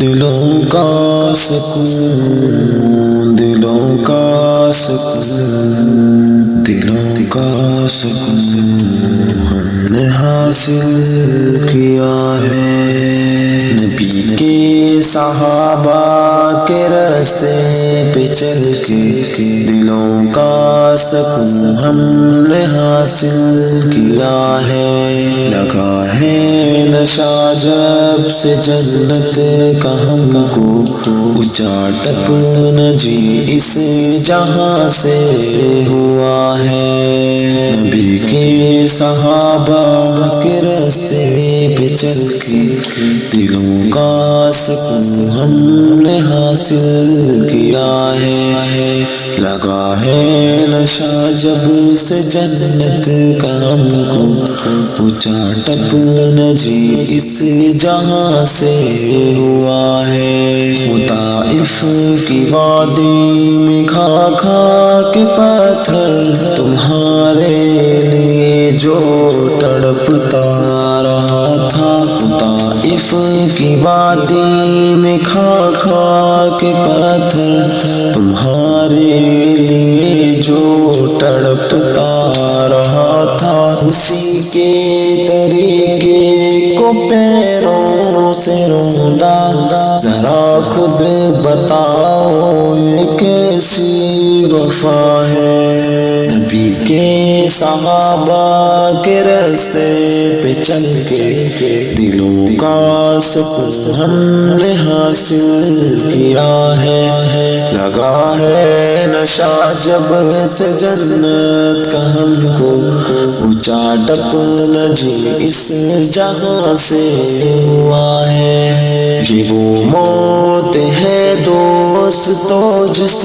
دلوں کا سکون، دلوں کا سکون، دلوں کا سکون ہم نے حاصل کیا ہے۔ نبی کے صحابہ کے راستے پہ چل کے دلوں کا سکون ہم نے حاصل کیا ہے۔ لگا ہے نشہ جب سے جنت کا ہم کو، اچاٹپ نہ جی اس جہاں سے ہوا ہے۔ نبی کے صحابہ کے راستے پہ چل کے دلوں کا سکون ہم نے حاصل کیا ہے۔ لگا ہے نشہ جب سے جنت کا ہم کو، اچاٹپ نہ جی اس جہاں سے ہوا ہے۔ طائف کی وادی میں کھا کھا کے پتھر تمہارے لیے جو تڑپتا رہا تھا۔ طائف کی وادی میں کھا کھا کے پتھر تمہارے لیے جو تڑپتا رہا تھا، اسی کے طریقے کو پیروں سے روندا۔ ذرا خود بتاؤ یہ کیسی وفا ہے۔ نبی کے صحابہ کے راستے پہ چل کے دلوں کا سکون ہم نے حاصل کیا ہے۔ لگا ہے نشہ جب سے جنت کا ہم کو، اچاٹپ نہ جی اس جہاں سے ہوا ہے۔ یہ وہ موت ہے دوستو جس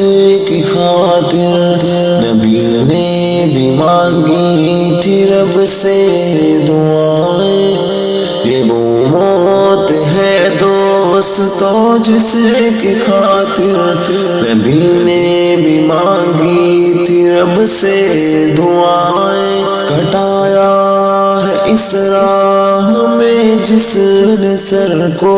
کی خاطر نبی نے بھی مانگی تھی رب سے دعائیں۔ یہ وہ موت ہے دوستو جس کی خاطر نبی نے بھی مانگی تھی رب سے دعائیں۔ کٹایا ہے اس راہ میں جس نے سر کو،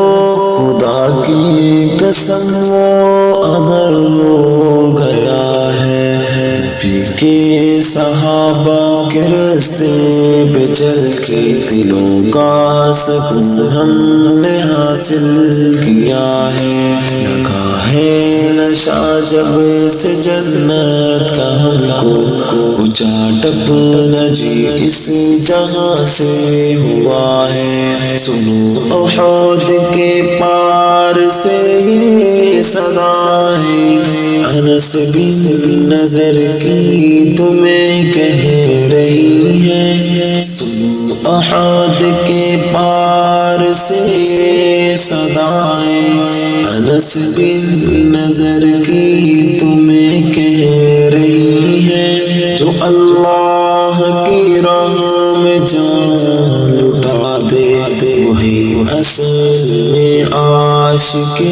خدا کی قسم وہ امر ہو گیا ہے۔ نبی کے صحابہ کے راستے پہ چل کے دلوں کا سکون ہم نے حاصل کیا ہے۔ لگا ہے نشہ جب سے جنت کا ہم کو، اچاٹپ نہ جی اس جہاں سے ہوا ہے۔ سنو احد کے پار سے یہ صدائیں، انس بن نظر کی تمہیں کہہ رہی ہے۔ سنو احد کے پار سے یہ صدائیں، انس بن نظر کی تمہیں کہہ رہی ہے۔ جو اللہ کی راہ میں جان لٹا دے وہی اصل میں عاشق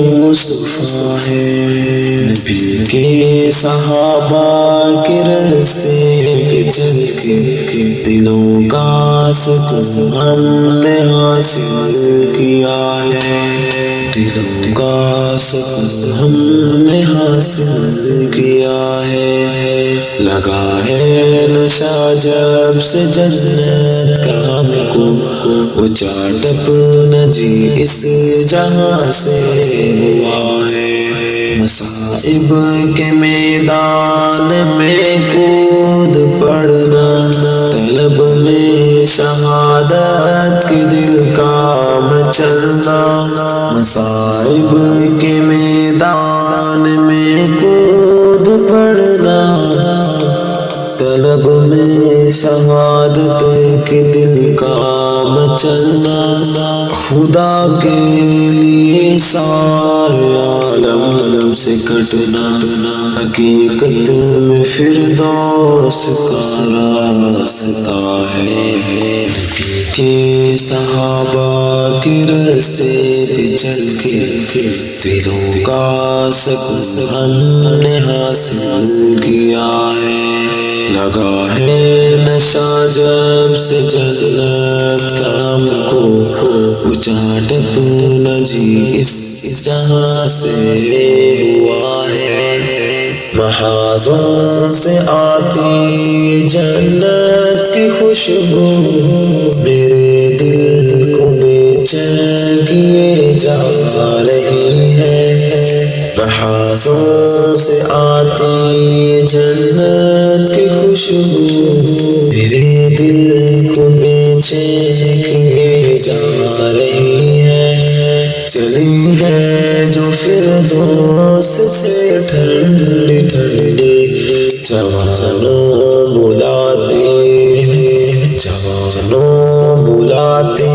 مصطفیٰ ہے۔ نبی کے صحابہ کے راستے پہ چل کے دلوں کا سکون ہم نے حاصل کیا ہے۔ دلوں کا سکون ہم نے حاصل کیا ہے۔ لگا ہے نشہ جب سے جنت کا ہم کو، اچاٹپ نہ جی اس جہاں سے ہوا ہے۔ مصائب کے میدان میں کود پڑنا، طلب میں شہادت کے دل کا مچلنا۔ مصائب کے میدان میں کود پڑنا، طلب میں شہادت کے دل کا مچلنا۔ خدا کے لیے سارے عالم سے کٹنا حقیقت میں فردوس کا راستہ ہے، کہ صحابہ کے راستے پہ چل کے دلوں کا سکون ہم نے حاصل کیا ہے، لگا ہے نشہ جب سے جنت کا ہم کو اچاٹک نہ جی اس جہاں سے ہوا ہے، محاذوں سے آتی جنت کی خوشبو میرے دل کو بے چین کیے جا رہی ہے، محاذوں سے آتی جنت کی خوشبو میرے دل کو بے چین کیے جا رہی ہے، چلی ہے جو فردوس سے ٹھنڈی ٹھنڈی جوانوں بلاتے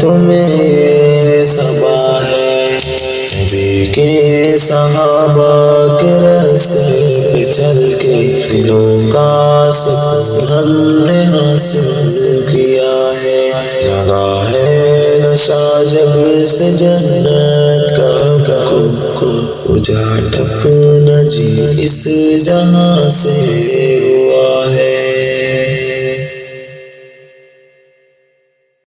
تمہیں صبا ہے، نبی کے صحابہ کے راستے پہ چل کے دلوں کا سکون ہم نے حاصل کیا ہے، لگا ہے نشہ جب سے جنت کا اجاٹ اپنا جی اس جہاں سے ہوا ہے۔